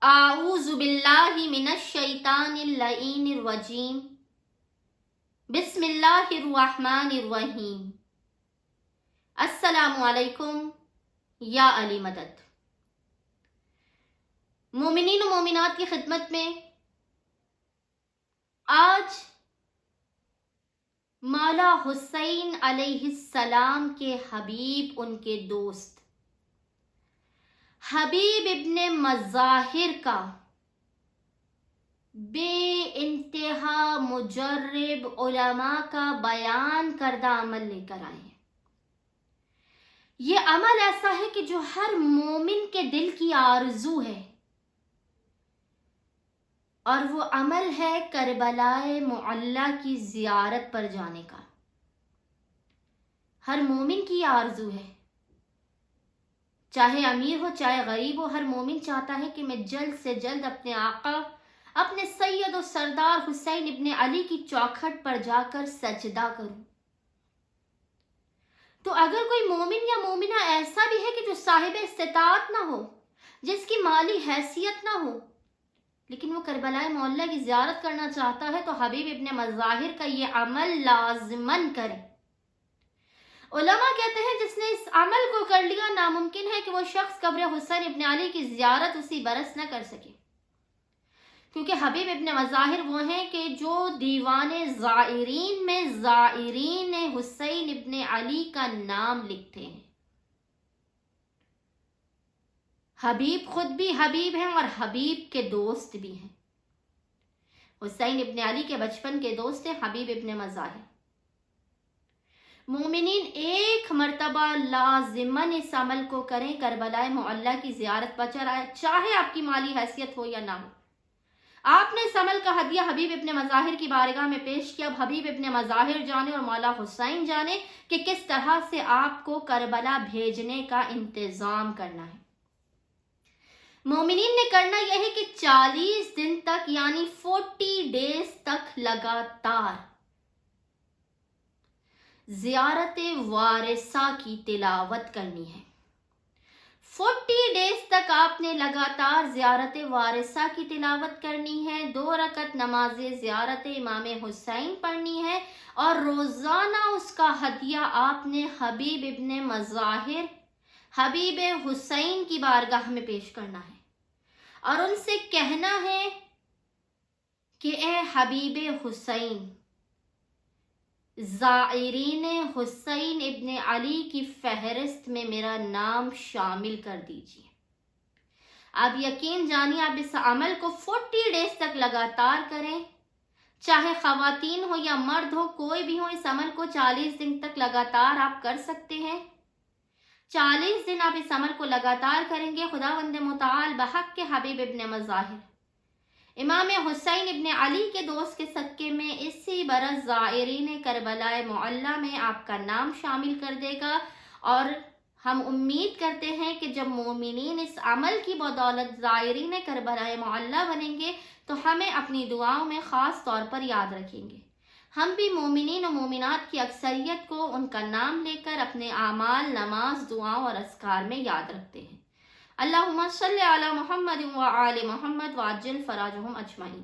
اعوذ باللہ من الشیطان اللعین الرجیم بسم اللہ الرحمن الرحیم السلام علیکم یا علی مدد۔ مومنین و مومنات کی خدمت میں آج مولا حسین علیہ السلام کے حبیب، ان کے دوست حبیب ابن مظاہر کا بے انتہا مجرب علماء کا بیان کردہ عمل لے کر آئے ہیں۔ یہ عمل ایسا ہے کہ جو ہر مومن کے دل کی آرزو ہے، اور وہ عمل ہے کربلائے معلی کی زیارت پر جانے کا۔ ہر مومن کی آرزو ہے، چاہے امیر ہو چاہے غریب ہو، ہر مومن چاہتا ہے کہ میں جلد سے جلد اپنے آقا، اپنے سید و سردار حسین ابن علی کی چوکھٹ پر جا کر سجدہ کروں۔ تو اگر کوئی مومن یا مومنہ ایسا بھی ہے کہ جو صاحب استطاعت نہ ہو، جس کی مالی حیثیت نہ ہو، لیکن وہ کربلائے معلی کی زیارت کرنا چاہتا ہے، تو حبیب ابن مظاہر کا یہ عمل لازماً کرے۔ علماء کہتے ہیں جس نے اس عمل کو کر لیا، ناممکن ہے کہ وہ شخص قبر حسین ابن علی کی زیارت اسی برس نہ کر سکے، کیونکہ حبیب ابن مظاہر وہ ہیں کہ جو دیوان زائرین میں زائرین حسین ابن علی کا نام لکھتے ہیں۔ حبیب خود بھی حبیب ہیں اور حبیب کے دوست بھی ہیں۔ حسین ابن علی کے بچپن کے دوست ہیں حبیب ابن مظاہر۔ مومنین ایک مرتبہ لازماً اس عمل کو کریں، کربلائے معلی کی زیارت پر چاہے آپ کی مالی حیثیت ہو یا نہ ہو۔ آپ نے اس عمل کا ہدیہ حبیب ابن مظاہر کی بارگاہ میں پیش کیا۔ اب حبیب ابن مظاہر جانے اور مولا حسین جانے کہ کس طرح سے آپ کو کربلا بھیجنے کا انتظام کرنا ہے۔ مومنین نے کرنا یہ ہے کہ 40 دن تک یعنی 40 days تک لگاتار زیارت وارثہ کی تلاوت کرنی ہے۔ 40 days تک آپ نے لگاتار زیارت وارثہ کی تلاوت کرنی ہے، 2 رکعت نماز زیارت امام حسین پڑھنی ہے، اور روزانہ اس کا ہدیہ آپ نے حبیب ابن مظاہر، حبیب حسین کی بارگاہ میں پیش کرنا ہے، اور ان سے کہنا ہے کہ اے حبیب حسین، زائرین حسین ابن علی کی فہرست میں میرا نام شامل کر دیجیے۔ آپ یقین جانیے آپ اس عمل کو 40 days تک لگاتار کریں، چاہے خواتین ہو یا مرد ہو، کوئی بھی ہو، اس عمل کو 40 دن تک لگاتار آپ کر سکتے ہیں۔ 40 دن آپ اس عمل کو لگاتار کریں گے، خداوند متعال بحق کے حبیب ابن مظاہر، امام حسین ابن علی کے دوست کے صدقے میں اسی برس زائرین کربلائے معلی میں آپ کا نام شامل کر دے گا۔ اور ہم امید کرتے ہیں کہ جب مومنین اس عمل کی بدولت زائرین کربلائے معلی بنیں گے تو ہمیں اپنی دعاؤں میں خاص طور پر یاد رکھیں گے۔ ہم بھی مومنین و مومنات کی اکثریت کو ان کا نام لے کر اپنے اعمال، نماز، دعاؤں اور اذکار میں یاد رکھتے ہیں۔ اللہم صلی علی محمد و آل محمد وعجل فرجہم اجمعین۔